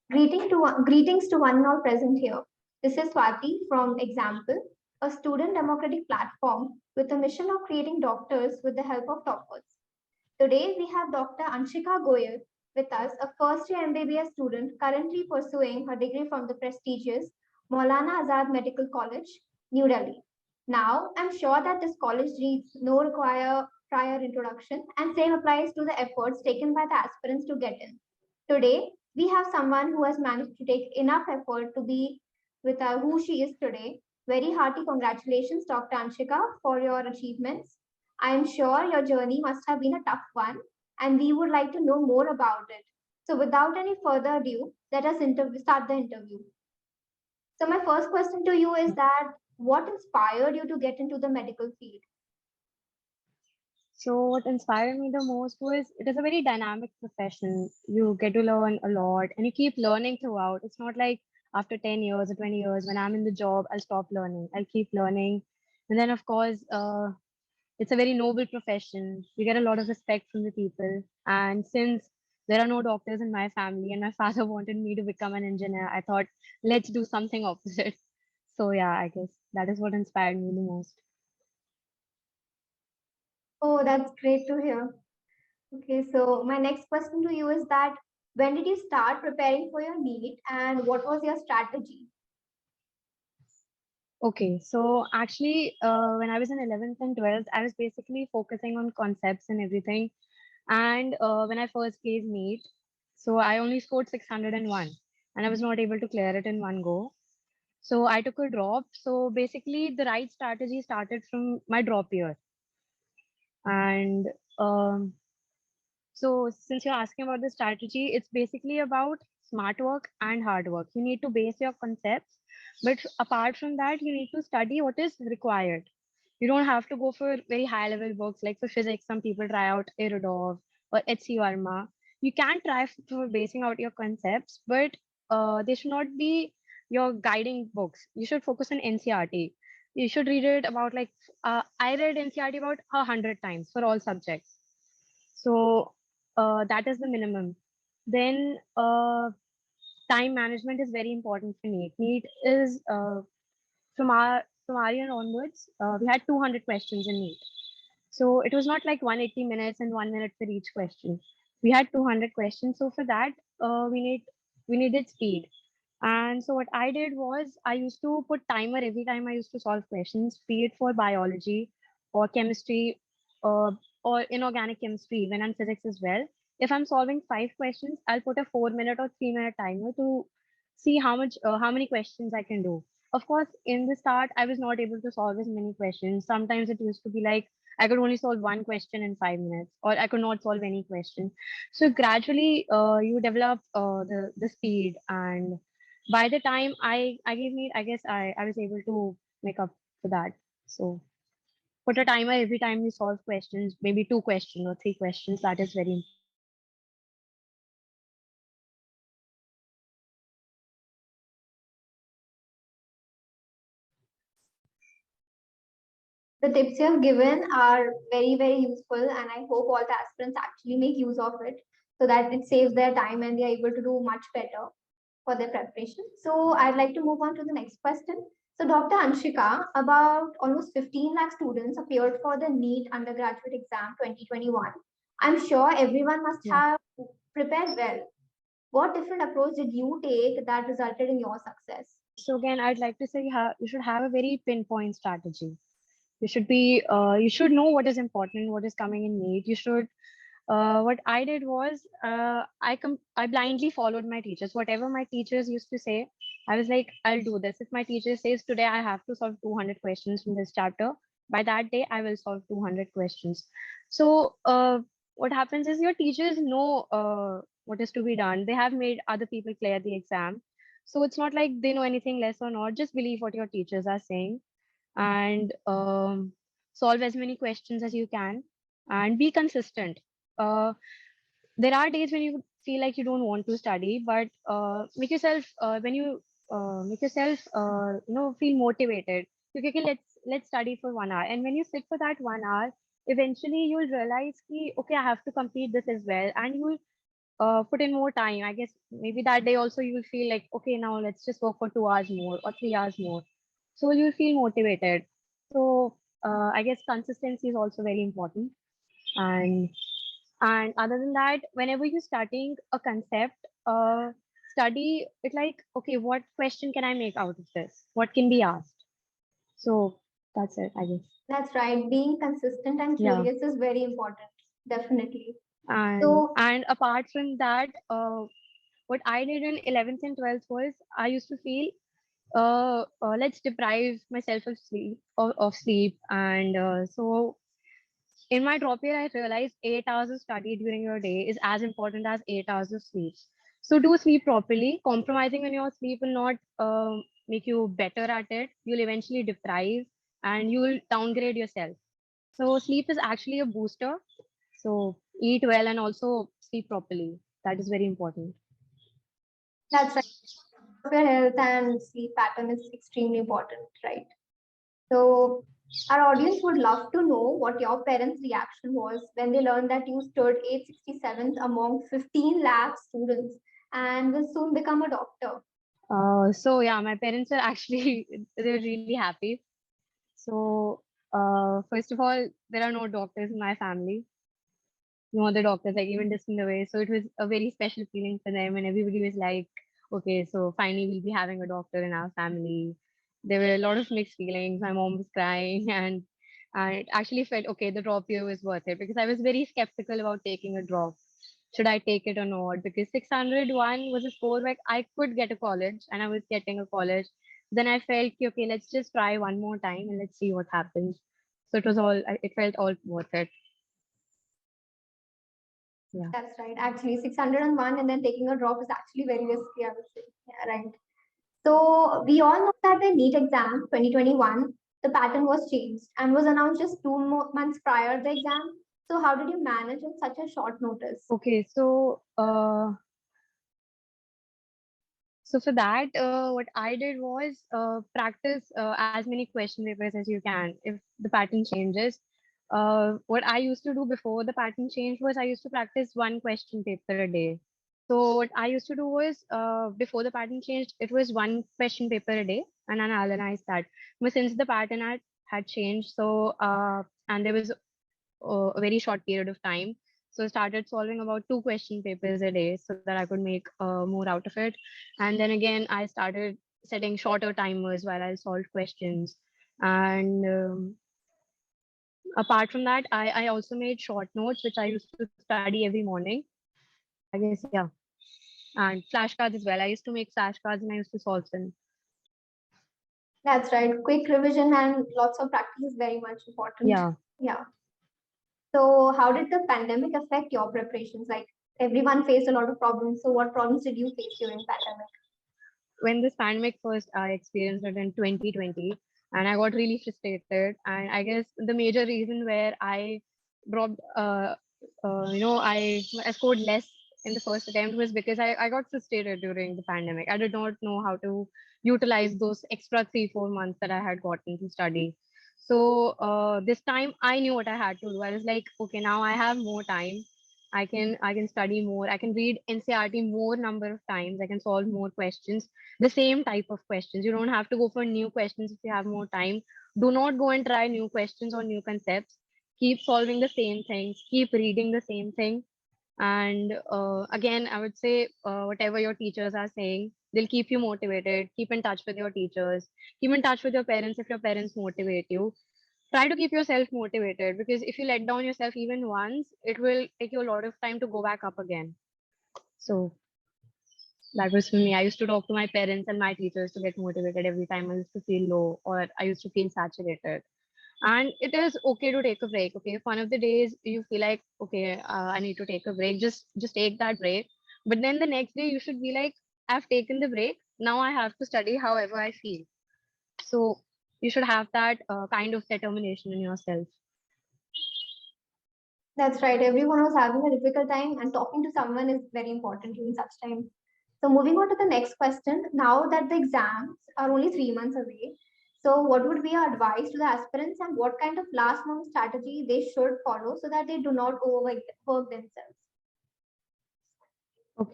Greetings to one and all present here. This is Swati from Example, a student democratic platform with a mission of creating doctors with the help of toppers. Today we have Dr. Anshika Goyal with us, a first year MBBS student currently pursuing her degree from the prestigious Maulana Azad Medical College, New Delhi. Now, I'm sure that this college needs no require prior introduction, and same applies to the efforts taken by the aspirants to get in. Today, we have someone who has managed to take enough effort to be with who she is today. Very hearty congratulations, Dr. Anshika, for your achievements. I am sure your journey must have been a tough one, and we would like to know more about it. So, without any further ado, let us start the interview. So, my first question to you is that what inspired you to get into the medical field? So what inspired me the most was it is a very dynamic profession. You get to learn a lot and you keep learning throughout. It's not like after 10 years or 20 years when I'm in the job, I'll stop learning. I'll keep learning. And then of course, it's a very noble profession. You get a lot of respect from the people. And since there are no doctors in my family and my father wanted me to become an engineer, I thought, let's do something opposite. So yeah, I guess that is what inspired me the most. Oh, that's great to hear. Okay, so my next question to you is that when did you start preparing for your NEET and what was your strategy? Okay, so actually, when I was in 11th and 12th, I was basically focusing on concepts and everything. And when I first gave NEET, so I only scored 601 and I was not able to clear it in one go. So I took a drop. So basically, the right strategy started from my drop year. And um, so since you're asking about the strategy, it's basically about smart work and hard work. You need to base your concepts, but apart from that, you need to study what is required. You don't have to go for very high level books like for physics. Some people try out Erudov or H.C. Verma. You can try for basing out your concepts, but they should not be your guiding books. You should focus on NCRT. You should read it about like I read NCRT about 100 times for all subjects. So that is the minimum. Then time management is very important for NEET. NEET is from our year onwards, we had 200 questions in NEET. So it was not like 180 minutes and 1 minute for each question. We had 200 questions. So for that, we needed speed. And so what I did was I used to put timer every time I used to solve questions, be it for biology or chemistry uh, or inorganic chemistry, even and physics as well. If I'm solving 5 questions, I'll put a 4 minute or 3 minute timer to see how many questions I can do. Of course, in the start, I was not able to solve as many questions. Sometimes it used to be like I could only solve one question in 5 minutes, or I could not solve any question. So gradually, you develop the speed, and by the time I gave me, I guess I was able to make up for that. So put a timer every time you solve questions, maybe 2 questions or 3 questions. That is very important. The tips you have given are very, very useful, and I hope all the aspirants actually make use of it so that it saves their time and they are able to do much better for their preparation. So, I'd like to move on to the next question. So, Dr. Anshika, about almost 15 lakh students appeared for the NEET undergraduate exam 2021. I'm sure everyone must Yeah. have prepared well. What different approach did you take that resulted in your success? So again, I'd like to say you should have a very pinpoint strategy. You should know what is important, what is coming in need. You should what I did was I blindly followed my teachers. Whatever my teachers used to say, I was like, I'll do this. If my teacher says today I have to solve 200 questions from this chapter, by that day I will solve 200 questions. So what happens is your teachers know what is to be done. They have made other people clear the exam. So it's not like they know anything less or not. Just believe what your teachers are saying and solve as many questions as you can and be consistent. Uh, there are days when you feel like you don't want to study, but make yourself when you make yourself feel motivated. Okay, let's study for 1 hour, and when you sit for that 1 hour, eventually you'll realize ki, okay, I have to complete this as well, and put in more time. I guess maybe that day also you will feel like, okay, now let's just work for 2 hours more or 3 hours more. So you'll feel motivated. So I guess consistency is also very important. And and other than that, whenever you're studying a concept, study it like, okay, what question can I make out of this? What can be asked? So that's it, I guess. That's right. Being consistent and Yeah. curious is very important. Definitely. And So and apart from that, what I did in 11th and 12th was I used to feel let's deprive myself of sleep. And so in my drop year, I realized 8 hours of study during your day is as important as 8 hours of sleep. So do sleep properly. Compromising on your sleep will not make you better at it. You'll eventually deprive and you will downgrade yourself. So sleep is actually a booster. So eat well and also sleep properly. That is very important. that's right. Your health and sleep pattern is extremely important, right? So our audience would love to know what your parents' reaction was when they learned that you stood 867th among 15 lakh students and will soon become a doctor. So yeah, my parents are actually they're really happy. So first of all, there are no doctors in my family, no other doctors, like even distant away. So it was a very special feeling for them, and everybody was like, okay, so finally we'll be having a doctor in our family. There were a lot of mixed feelings. My mom was crying, and it actually felt okay. The drop year was worth it because I was very skeptical about taking a drop. Should I take it or not? Because 601 was a score where I could get a college, and I was getting a college. Then I felt, okay, let's just try one more time and let's see what happens. So it was all, it felt all worth it. Yeah. That's right. Actually, 601 and then taking a drop is actually very risky, I would say. Yeah, right. So we all know that the NEET exam 2021, the pattern was changed and was announced just 2 months prior to the exam. So how did you manage in such a short notice? Okay, so for that, what I did was practice as many question papers as you can if the pattern changes. What I used to do before the pattern change was I used to practice one question paper a day. So what I used to do was before the pattern changed, it was one question paper a day, and then I analyzed that. But since the pattern had changed, so and there was a very short period of time. So I started solving about two question papers a day so that I could make more out of it. And then again, I started setting shorter timers while I solved questions. And apart from that, I also made short notes, which I used to study every morning. I guess, yeah. And flashcards as well. I used to make flashcards and I used to solve them. That's right. Quick revision and lots of practice is very much important. Yeah. Yeah. So how did the pandemic affect your preparations? Like everyone faced a lot of problems. So what problems did you face during pandemic? When this pandemic first I experienced it in 2020, and I got really frustrated. And I guess the major reason where I dropped I scored less in the first attempt was because I got frustrated during the pandemic. I did not know how to utilize those extra 3 4 months that I had gotten to study. So this time I knew what I had to do. I was like, okay, now I have more time. I can study more. I can read NCRT more number of times. I can solve more questions, the same type of questions. You don't have to go for new questions if you have more time. Do not go and try new questions or new concepts. Keep solving the same things, keep reading the same thing. And again, I would say whatever your teachers are saying, they'll keep you motivated. Keep in touch with your teachers, keep in touch with your parents if your parents motivate you. Try to keep yourself motivated, because if you let down yourself even once, it will take you a lot of time to go back up again. So that was for me. I used to talk to my parents and my teachers to get motivated every time I used to feel low or I used to feel saturated. And it is okay to take a break. Okay, if one of the days you feel like, okay, I need to take a break, just take that break. But then the next day you should be like, I've taken the break. Now I have to study however I feel. So you should have that kind of determination in yourself. That's right. Everyone was having a difficult time, and talking to someone is very important during such time. So, moving on to the next question. Now that the exams are only 3 months away, so what would be your advice to the aspirants, and what kind of last moment strategy they should follow so that they do not overwork themselves?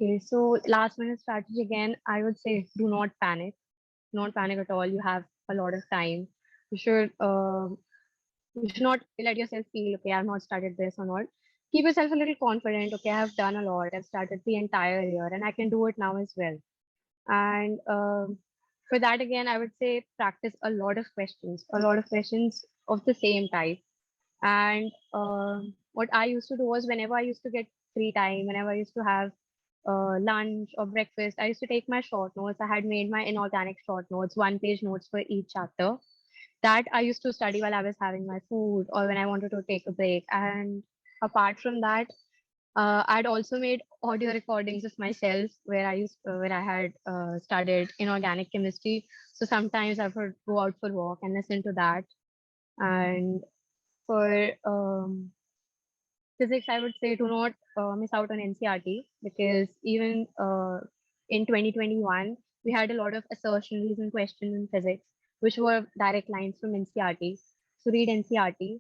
Okay, so last minute strategy again, I would say do not panic. Not panic at all. You have a lot of time. You should you should not let yourself feel okay, I've not started this or not. Keep yourself a little confident. Okay, I've done a lot. I've started the entire year and I can do it now as well. And for that again, I would say practice a lot of questions of the same type. And what I used to do was whenever I used to get free time, whenever I used to have lunch or breakfast, I used to take my short notes. I had made my inorganic short notes, 1 page notes for each chapter that I used to study while I was having my food or when I wanted to take a break. And apart from that, I'd also made audio recordings of myself where I had studied inorganic chemistry. So sometimes I would go out for walk and listen to that. And for physics, I would say do not miss out on NCRT because even in 2021, we had a lot of assertions and questions in physics, which were direct lines from NCRT. So read NCRT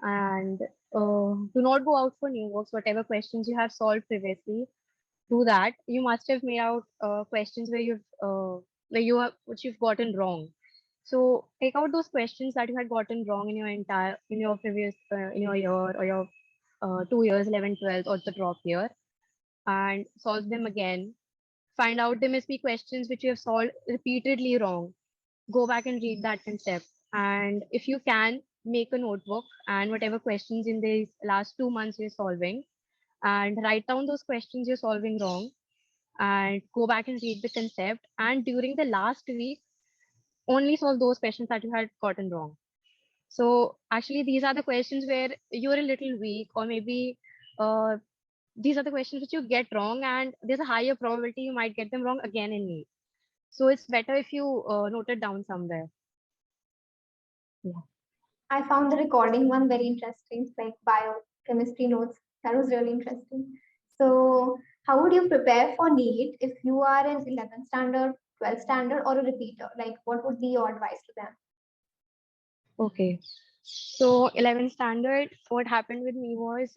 and do not go out for new works. Whatever questions you have solved previously, do that. You must have made out questions where you have which you've gotten wrong. So take out those questions that you had gotten wrong in your previous in your year or your 2 years, 11th, 12th, or the drop year, and solve them again. Find out the must be questions which you have solved repeatedly wrong. Go back and read that concept. And if you can, make a notebook and whatever questions in these last 2 months you're solving, and write down those questions you're solving wrong and go back and read the concept. And during the last week, only solve those questions that you had gotten wrong. So actually, these are the questions where you're a little weak, or maybe uh, these are the questions which you get wrong, and there's a higher probability you might get them wrong again in NEET. So it's better if you note it down somewhere. Yeah. I found the recording one very interesting, like biochemistry notes. That was really interesting. So, how would you prepare for NEET if you are in 11th standard, 12th standard, or a repeater? Like, what would be your advice to them? Okay. So 11th standard, what happened with me was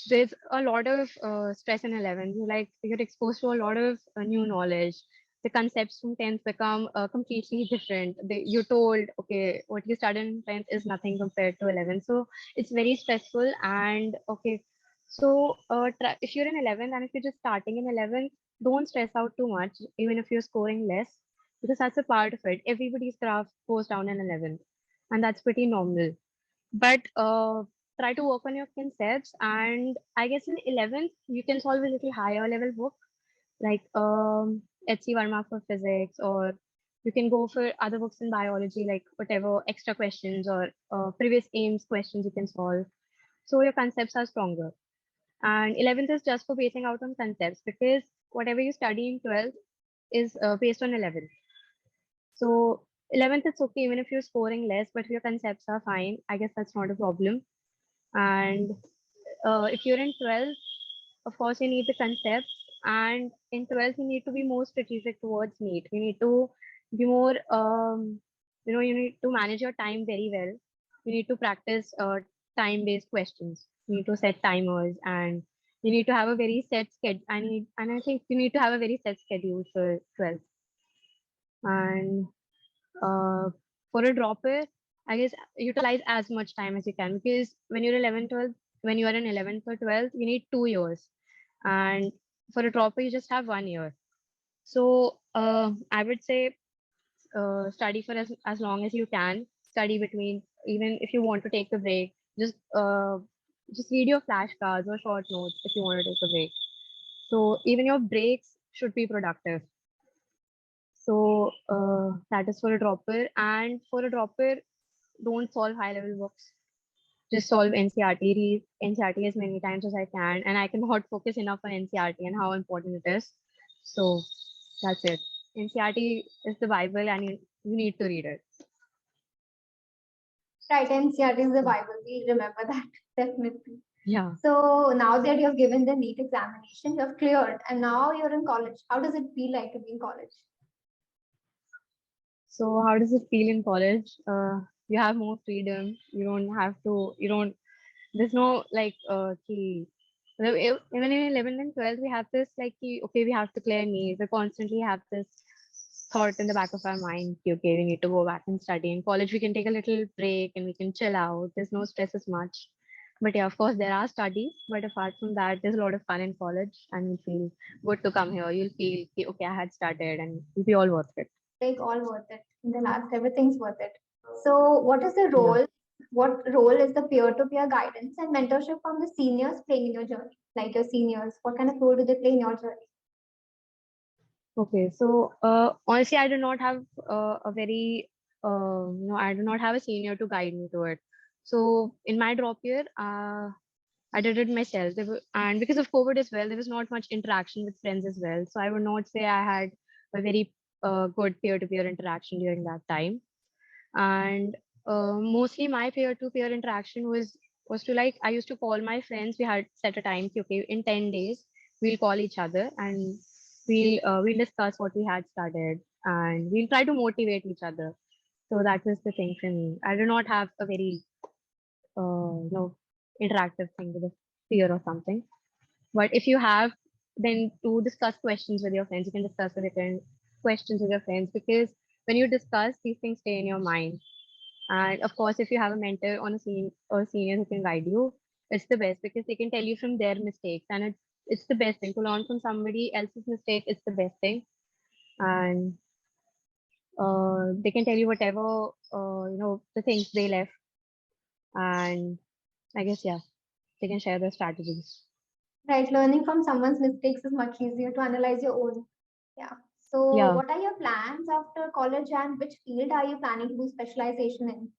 there's a lot of stress in 11th. You're exposed to a lot of new knowledge. The concepts from 10th become completely different. You're told, okay, what you studied in 10th is nothing compared to 11th. So it's very stressful. And okay, so if you're in 11th and if you're just starting in 11th, don't stress out too much, even if you're scoring less, because that's a part of it. Everybody's graph goes down in 11th, and that's pretty normal. But try to work on your concepts, and I guess in 11th you can solve a little higher level book like HC Verma for physics, or you can go for other books in biology, like whatever extra questions or previous aims questions you can solve, so your concepts are stronger. And 11th is just for basing out on concepts, because whatever you study in 12th is based on 11th. So 11th, it's okay even if you're scoring less, but if your concepts are fine, I guess that's not a problem. And if you're in 12th, of course, you need the concepts. And in 12th, you need to be more strategic towards NEET. You need to be more, you need to manage your time very well. You need to practice time-based questions. You need to set timers, and you need to have a very set schedule. And I think you need to have a very set schedule for 12th. And uh, for a dropper, I guess utilize as much time as you can, because when you're 11, 12, when you are in 11th or 12th, you need 2 years. And for a dropper, you just have 1 year. So I would say study for as long as you can. Study between, even if you want to take a break, just read your flashcards or short notes if you want to take a break. So even your breaks should be productive. So that is for a dropper. And for a dropper, don't solve high level books. Just solve NCRT, read NCRT as many times as I can. And I cannot focus enough on NCRT and how important it is. So that's it. NCRT is the Bible, and you need to read it. Right, NCRT is the Bible. We remember that definitely. Yeah. So now that you have given the NEET examination, you have cleared, and now you're in college. How does it feel like to be in college? So how does it feel in college? You have more freedom. You don't have to. You don't. There's no like key. Even in 11th and 12th, we have this like, okay, we have to clear needs. We constantly have this thought in the back of our mind, okay, we need to go back and study. In college, we can take a little break and we can chill out. There's no stress as much. But yeah, of course, there are studies. But apart from that, there's a lot of fun in college, and you feel good to come here. You'll feel, okay, I had started, and it'll be all worth it. Like all worth it. In the last, everything's worth it. So, what is the Yeah. role? What role is the peer-to-peer guidance and mentorship from the seniors playing in your journey? Like your seniors, what kind of role do they play in your journey? Okay, so honestly, I do not have a very I do not have a senior to guide me to it. So in my drop year, I did it myself. And because of COVID as well, there was not much interaction with friends as well. So I would not say I had a very good peer-to-peer interaction during that time. And mostly my peer-to-peer interaction was to like I used to call my friends. We had set a time, okay, in 10 days we'll call each other and we'll discuss what we had studied and we'll try to motivate each other. So that was the thing for me. I do not have a very interactive thing with a peer or something. But if you have, then to discuss questions with your friends, you can discuss with your questions with your friends because when you discuss, these things stay in your mind. And of course, if you have a mentor on a senior or senior who can guide you, it's the best because they can tell you from their mistakes, and it's the best thing to learn from somebody else's mistake. It's the best thing, and they can tell you whatever the things they left, and I guess yeah, they can share their strategies. Right, learning from someone's mistakes is much easier to analyze your own. Yeah. So, Yeah. what are your plans after college and which field are you planning to do specialization in?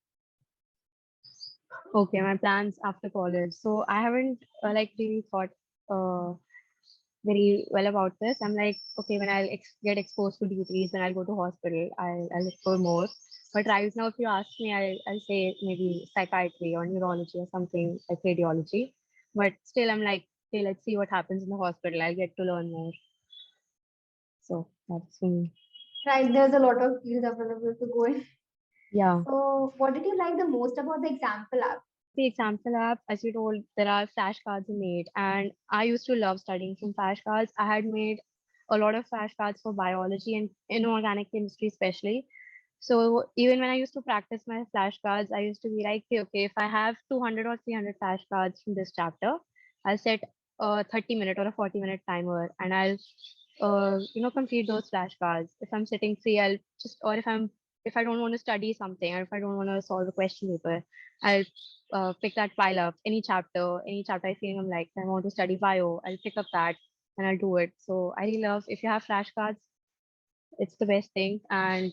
Okay, my plans after college. So I haven't like really thought uh, very well about this. I'm like, okay, when get exposed to duties, when I'll go to hospital, I'll explore more. But right now, if you ask me, I'll say maybe psychiatry or neurology or something like radiology. But still, I'm like, okay, let's see what happens in the hospital. I'll get to learn more. So that's me. Right, there's a lot of fields available to go in. Yeah. So, what did you like the most about the example app? The example app, as you told, there are flashcards made, and I used to love studying from flashcards. I had made a lot of flashcards for biology and inorganic chemistry, especially. So even when I used to practice my flashcards, I used to be like, okay, if I have 200 or 300 flashcards from this chapter, I'll set a 30-minute or a 40-minute timer, and I'll complete those flashcards. If I'm sitting free, I'll just, or if I don't want to study something, or if I don't want to solve a question paper, I'll pick that file up. Any chapter I feel I'm like, I want to study bio, I'll pick up that and I'll do it. So I really love if you have flashcards, it's the best thing, and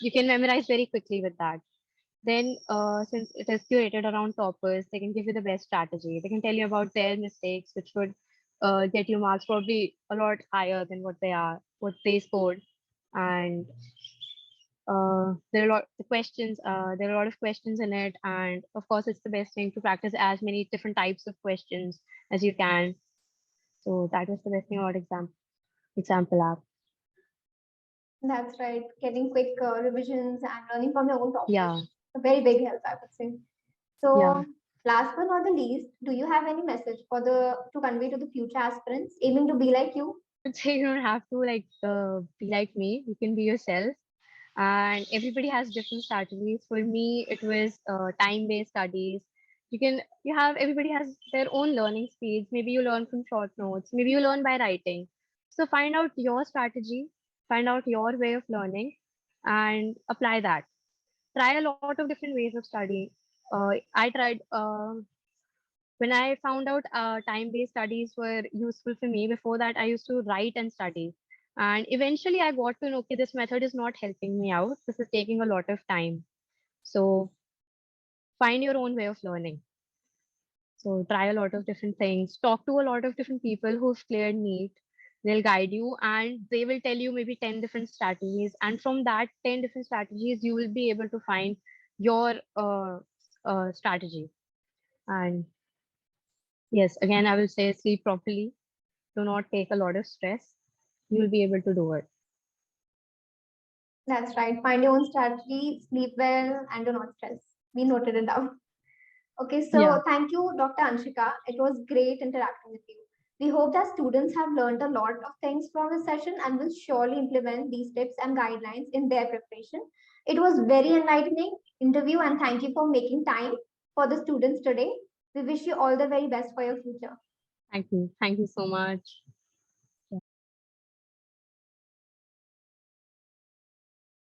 you can memorize very quickly with that. Then, since it is curated around toppers, they can give you the best strategy. They can tell you about their mistakes, which would get you marks probably a lot higher than what they scored. And there are a lot of questions. There are a lot of questions in it, and of course, it's the best thing to practice as many different types of questions as you can. So that was the best thing about example app. That's right, getting quick revisions and learning from your own topics. Yeah, A very big help, I would say. yeah. So, last but not the least, do you have any message for the to convey to the future aspirants aiming to be like you? I would say you don't have to like be like me. You can be yourself, and everybody has different strategies. For me, it was time-based studies. Everybody has their own learning speeds. Maybe you learn from short notes. Maybe you learn by writing. So find out your strategy, find out your way of learning, and apply that. Try a lot of different ways of studying. I tried when I found out time-based studies were useful for me. Before that, I used to write and study. And eventually I got to know, okay, this method is not helping me out. This is taking a lot of time. So find your own way of learning. So try a lot of different things. Talk to a lot of different people who've cleared NEET. They'll guide you and they will tell you maybe 10 different strategies. And from that 10 different strategies, you will be able to find your strategy. And yes, again, I will say sleep properly. Do not take a lot of stress. You'll be able to do it. That's right. Find your own strategy, sleep well, and do not stress. We noted it down. Okay, Yeah. so thank you, Dr. Anshika. It was great interacting with you. We hope that students have learned a lot of things from this session and will surely implement these tips and guidelines in their preparation. It was very enlightening interview and thank you for making time for the students today. We wish you all the very best for your future. Thank you. Thank you so much.